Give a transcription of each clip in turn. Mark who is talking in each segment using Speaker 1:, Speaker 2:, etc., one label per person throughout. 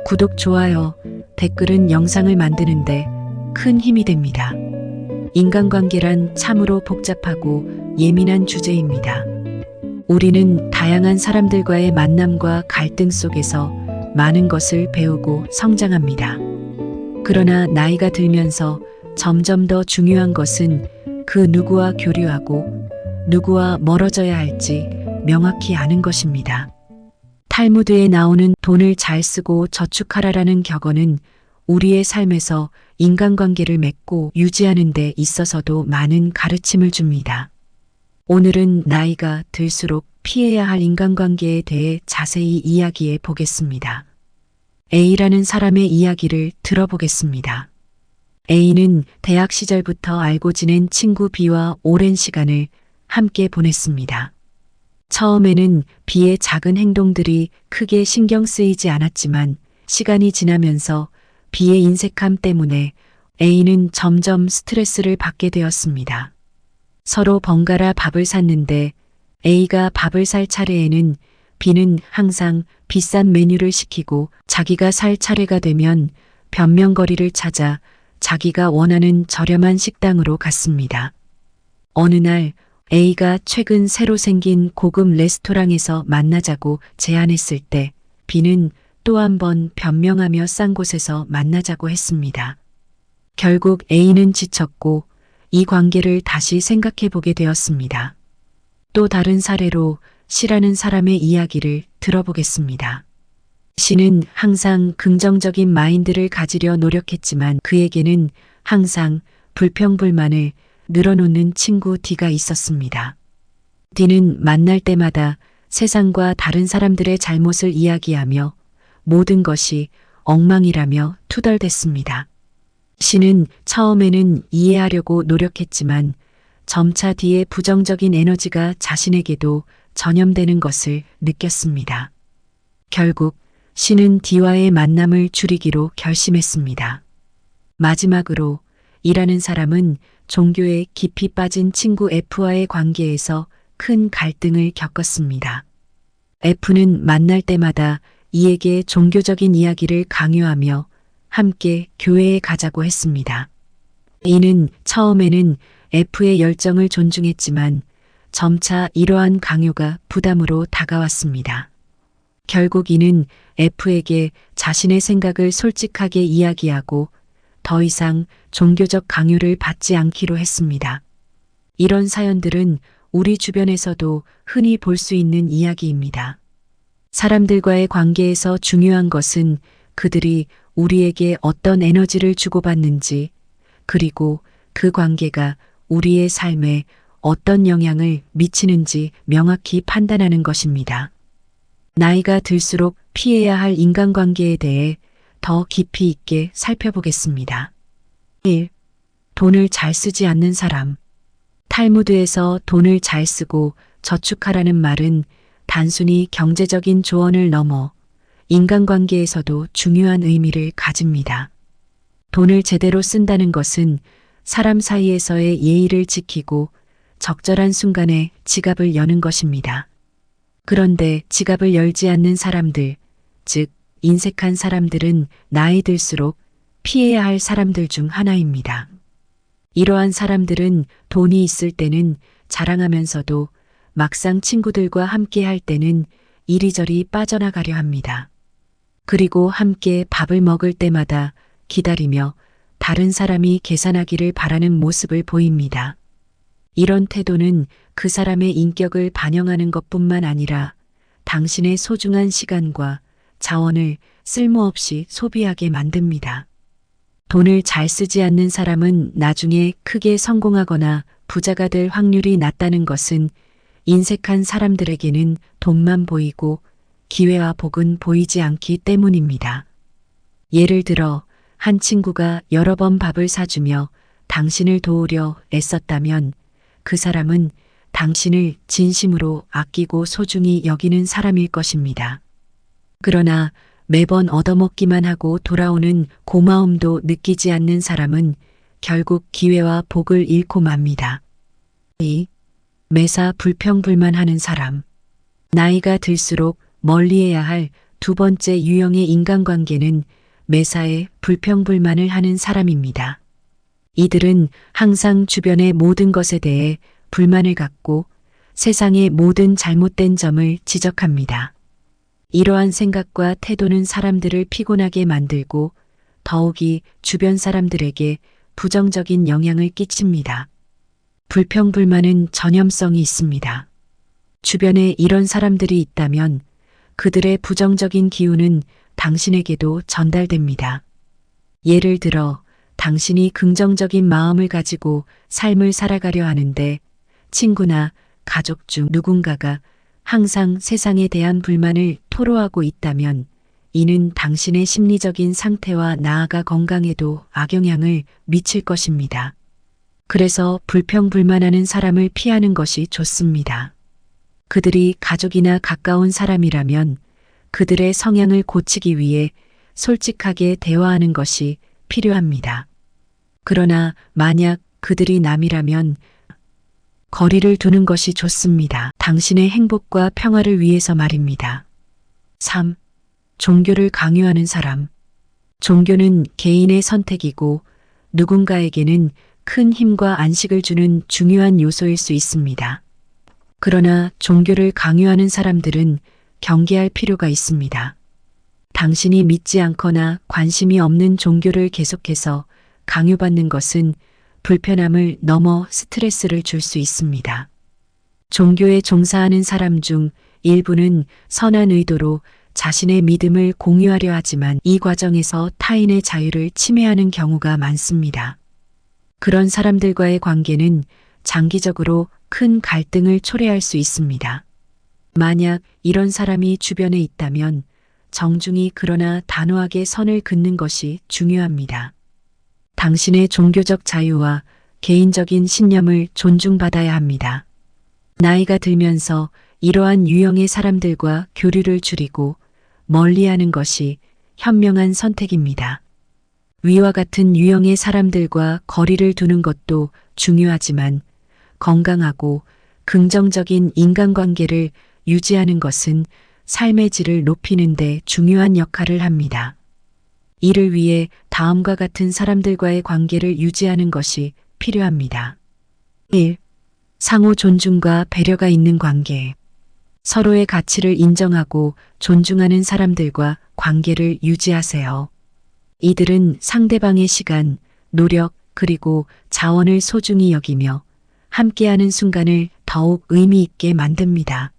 Speaker 1: 구독, 좋아요, 댓글은 영상을 만드는데 큰 힘이 됩니다. 인간관계란 참으로 복잡하고 예민한 주제입니다. 우리는 다양한 사람들과의 만남과 갈등 속에서 많은 것을 배우고 성장합니다. 그러나 나이가 들면서 점점 더 중요한 것은 그 누구와 교류하고 누구와 멀어져야 할지 명확히 아는 것입니다. 탈무드에 나오는 돈을 잘 쓰고 저축하라라는 격언은 우리의 삶에서 인간관계를 맺고 유지하는 데 있어서도 많은 가르침을 줍니다. 오늘은 나이가 들수록 피해야 할 인간관계에 대해 자세히 이야기해 보겠습니다. A라는 사람의 이야기를 들어보겠습니다. A는 대학 시절부터 알고 지낸 친구 B와 오랜 시간을 함께 보냈습니다. 처음에는 B의 작은 행동들이 크게 신경 쓰이지 않았지만 시간이 지나면서 B의 인색함 때문에 A는 점점 스트레스를 받게 되었습니다. 서로 번갈아 밥을 샀는데 A가 밥을 살 차례에는 B는 항상 비싼 메뉴를 시키고 자기가 살 차례가 되면 변명거리를 찾아 자기가 원하는 저렴한 식당으로 갔습니다. 어느 날 A가 최근 새로 생긴 고급 레스토랑에서 만나자고 제안했을 때 B는 또 한 번 변명하며 싼 곳에서 만나자고 했습니다. 결국 A는 지쳤고 이 관계를 다시 생각해 보게 되었습니다. 또 다른 사례로 C라는 사람의 이야기를 들어보겠습니다. C는 항상 긍정적인 마인드를 가지려 노력했지만 그에게는 항상 불평불만을 늘어놓는 친구 D가 있었습니다. D는 만날 때마다 세상과 다른 사람들의 잘못을 이야기하며 모든 것이 엉망이라며 투덜댔습니다. C는 처음에는 이해하려고 노력했지만 점차 D의 부정적인 에너지가 자신에게도 전염되는 것을 느꼈습니다. 결국 C는 D와의 만남을 줄이기로 결심했습니다. 마지막으로 E라는 사람은 종교에 깊이 빠진 친구 F와의 관계에서 큰 갈등을 겪었습니다. F는 만날 때마다 E에게 종교적인 이야기를 강요하며 함께 교회에 가자고 했습니다. E는 처음에는 F의 열정을 존중했지만 점차 이러한 강요가 부담으로 다가왔습니다. 결국 E는 F에게 자신의 생각을 솔직하게 이야기하고 더 이상 종교적 강요를 받지 않기로 했습니다. 이런 사연들은 우리 주변에서도 흔히 볼 수 있는 이야기입니다. 사람들과의 관계에서 중요한 것은 그들이 우리에게 어떤 에너지를 주고받는지, 그리고 그 관계가 우리의 삶에 어떤 영향을 미치는지 명확히 판단하는 것입니다. 나이가 들수록 피해야 할 인간관계에 대해 더 깊이 있게 살펴보겠습니다. 1. 돈을 잘 쓰지 않는 사람. 탈무드에서 돈을 잘 쓰고 저축하라는 말은 단순히 경제적인 조언을 넘어 인간관계에서도 중요한 의미를 가집니다. 돈을 제대로 쓴다는 것은 사람 사이에서의 예의를 지키고 적절한 순간에 지갑을 여는 것입니다. 그런데 지갑을 열지 않는 사람들, 즉 인색한 사람들은 나이 들수록 피해야 할 사람들 중 하나입니다. 이러한 사람들은 돈이 있을 때는 자랑하면서도 막상 친구들과 함께 할 때는 이리저리 빠져나가려 합니다. 그리고 함께 밥을 먹을 때마다 기다리며 다른 사람이 계산하기를 바라는 모습을 보입니다. 이런 태도는 그 사람의 인격을 반영하는 것뿐만 아니라 당신의 소중한 시간과 자원을 쓸모없이 소비하게 만듭니다. 돈을 잘 쓰지 않는 사람은 나중에 크게 성공하거나 부자가 될 확률이 낮다는 것은 인색한 사람들에게는 돈만 보이고 기회와 복은 보이지 않기 때문입니다. 예를 들어 한 친구가 여러 번 밥을 사주며 당신을 도우려 애썼다면 그 사람은 당신을 진심으로 아끼고 소중히 여기는 사람일 것입니다. 그러나 매번 얻어먹기만 하고 돌아오는 고마움도 느끼지 않는 사람은 결국 기회와 복을 잃고 맙니다. 2. 매사 불평불만하는 사람. 나이가 들수록 멀리해야 할 두 번째 유형의 인간관계는 매사에 불평불만을 하는 사람입니다. 이들은 항상 주변의 모든 것에 대해 불만을 갖고 세상의 모든 잘못된 점을 지적합니다. 이러한 생각과 태도는 사람들을 피곤하게 만들고 더욱이 주변 사람들에게 부정적인 영향을 끼칩니다. 불평불만은 전염성이 있습니다. 주변에 이런 사람들이 있다면 그들의 부정적인 기운은 당신에게도 전달됩니다. 예를 들어 당신이 긍정적인 마음을 가지고 삶을 살아가려 하는데 친구나 가족 중 누군가가 항상 세상에 대한 불만을 토로하고 있다면 이는 당신의 심리적인 상태와 나아가 건강에도 악영향을 미칠 것입니다. 그래서 불평불만하는 사람을 피하는 것이 좋습니다. 그들이 가족이나 가까운 사람이라면 그들의 성향을 고치기 위해 솔직하게 대화하는 것이 필요합니다. 그러나 만약 그들이 남이라면 거리를 두는 것이 좋습니다. 당신의 행복과 평화를 위해서 말입니다. 3. 종교를 강요하는 사람. 종교는 개인의 선택이고 누군가에게는 큰 힘과 안식을 주는 중요한 요소일 수 있습니다. 그러나 종교를 강요하는 사람들은 경계할 필요가 있습니다. 당신이 믿지 않거나 관심이 없는 종교를 계속해서 강요받는 것은 불편함을 넘어 스트레스를 줄 수 있습니다. 종교에 종사하는 사람 중 일부는 선한 의도로 자신의 믿음을 공유하려 하지만 이 과정에서 타인의 자유를 침해하는 경우가 많습니다. 그런 사람들과의 관계는 장기적으로 큰 갈등을 초래할 수 있습니다. 만약 이런 사람이 주변에 있다면 정중히 그러나 단호하게 선을 긋는 것이 중요합니다. 당신의 종교적 자유와 개인적인 신념을 존중받아야 합니다. 나이가 들면서 이러한 유형의 사람들과 교류를 줄이고 멀리하는 것이 현명한 선택입니다. 위와 같은 유형의 사람들과 거리를 두는 것도 중요하지만 건강하고 긍정적인 인간관계를 유지하는 것은 삶의 질을 높이는 데 중요한 역할을 합니다. 이를 위해 다음과 같은 사람들과의 관계를 유지하는 것이 필요합니다. 1. 상호 존중과 배려가 있는 관계. 서로의 가치를 인정하고 존중하는 사람들과 관계를 유지하세요. 이들은 상대방의 시간, 노력, 그리고 자원을 소중히 여기며 함께하는 순간을 더욱 의미 있게 만듭니다.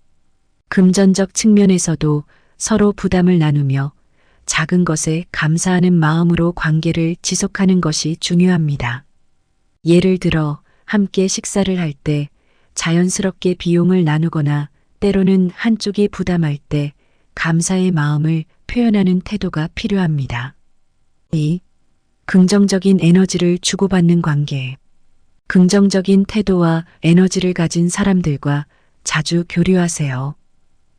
Speaker 1: 금전적 측면에서도 서로 부담을 나누며 작은 것에 감사하는 마음으로 관계를 지속하는 것이 중요합니다. 예를 들어 함께 식사를 할 때 자연스럽게 비용을 나누거나 때로는 한쪽이 부담할 때 감사의 마음을 표현하는 태도가 필요합니다. 2. 긍정적인 에너지를 주고받는 관계. 긍정적인 태도와 에너지를 가진 사람들과 자주 교류하세요.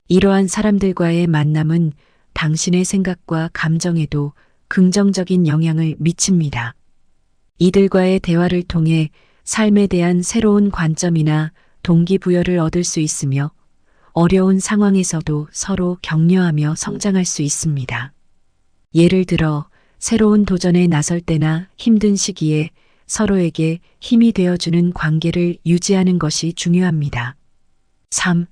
Speaker 1: 이러한 사람들과의 만남은 당신의 생각과 감정에도 긍정적인 영향을 미칩니다. 이들과의 대화를 통해 삶에 대한 새로운 관점이나 동기부여를 얻을 수 있으며 어려운 상황에서도 서로 격려하며 성장할 수 있습니다. 예를 들어 새로운 도전에 나설 때나 힘든 시기에 서로에게 힘이 되어주는 관계를 유지하는 것이 중요합니다. 3.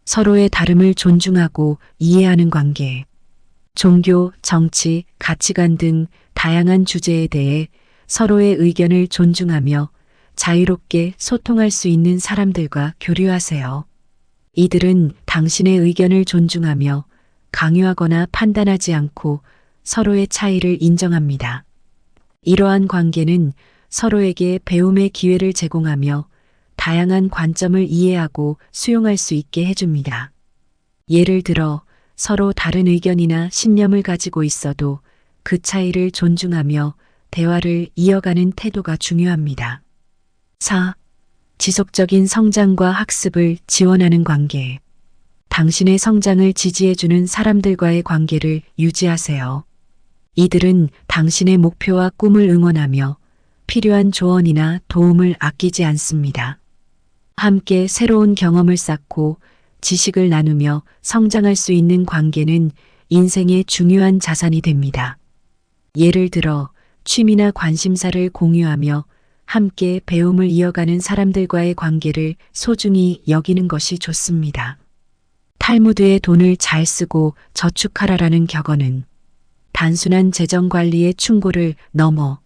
Speaker 1: 서로의 다름을 존중하고 이해하는 관계. 종교, 정치, 가치관 등 다양한 주제에 대해 서로의 의견을 존중하며 자유롭게 소통할 수 있는 사람들과 교류하세요. 이들은 당신의 의견을 존중하며 강요하거나 판단하지 않고 서로의 차이를 인정합니다. 이러한 관계는 서로에게 배움의 기회를 제공하며 다양한 관점을 이해하고 수용할 수 있게 해줍니다. 예를 들어 서로 다른 의견이나 신념을 가지고 있어도 그 차이를 존중하며 대화를 이어가는 태도가 중요합니다. 4. 지속적인 성장과 학습을 지원하는 관계. 당신의 성장을 지지해주는 사람들과의 관계를 유지하세요. 이들은 당신의 목표와 꿈을 응원하며 필요한 조언이나 도움을 아끼지 않습니다. 함께 새로운 경험을 쌓고 지식을 나누며 성장할 수 있는 관계는 인생의 중요한 자산이 됩니다. 예를 들어 취미나 관심사를 공유하며 함께 배움을 이어가는 사람들과의 관계를 소중히 여기는 것이 좋습니다. 탈무드에 돈을 잘 쓰고 저축하라라는 격언은 단순한 재정 관리의 충고를 넘어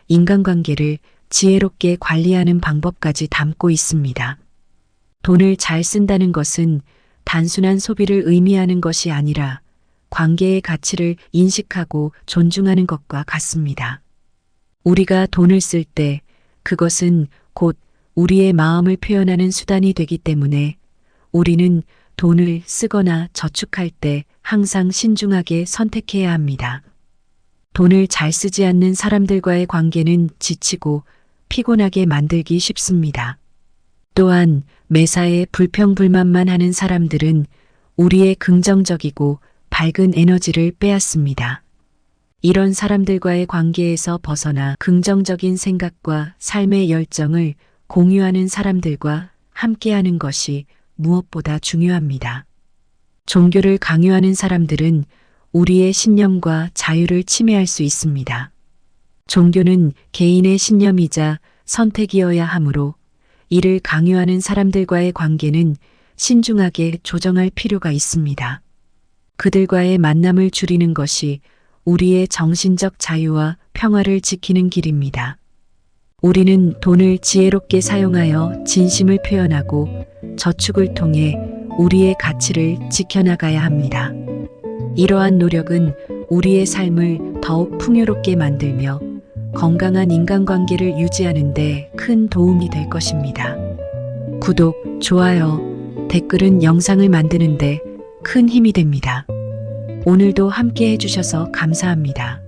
Speaker 1: 인간관계를 지혜롭게 관리하는 방법까지 담고 있습니다. 돈을 잘 쓴다는 것은 단순한 소비를 의미하는 것이 아니라 관계의 가치를 인식하고 존중하는 것과 같습니다. 우리가 돈을 쓸 때 그것은 곧 우리의 마음을 표현하는 수단이 되기 때문에 우리는 돈을 쓰거나 저축할 때 항상 신중하게 선택해야 합니다. 돈을 잘 쓰지 않는 사람들과의 관계는 지치고 피곤하게 만들기 쉽습니다. 또한 매사에 불평불만만 하는 사람들은 우리의 긍정적이고 밝은 에너지를 빼앗습니다. 이런 사람들과의 관계에서 벗어나 긍정적인 생각과 삶의 열정을 공유하는 사람들과 함께하는 것이 무엇보다 중요합니다. 종교를 강요하는 사람들은 우리의 신념과 자유를 침해할 수 있습니다. 종교는 개인의 신념이자 선택이어야 하므로 이를 강요하는 사람들과의 관계는 신중하게 조정할 필요가 있습니다. 그들과의 만남을 줄이는 것이 우리의 정신적 자유와 평화를 지키는 길입니다. 우리는 돈을 지혜롭게 사용하여 진심을 표현하고 저축을 통해 우리의 가치를 지켜나가야 합니다. 이러한 노력은 우리의 삶을 더욱 풍요롭게 만들며 건강한 인간관계를 유지하는 데 큰 도움이 될 것입니다. 구독, 좋아요, 댓글은 영상을 만드는 데 큰 힘이 됩니다. 오늘도 함께 해주셔서 감사합니다.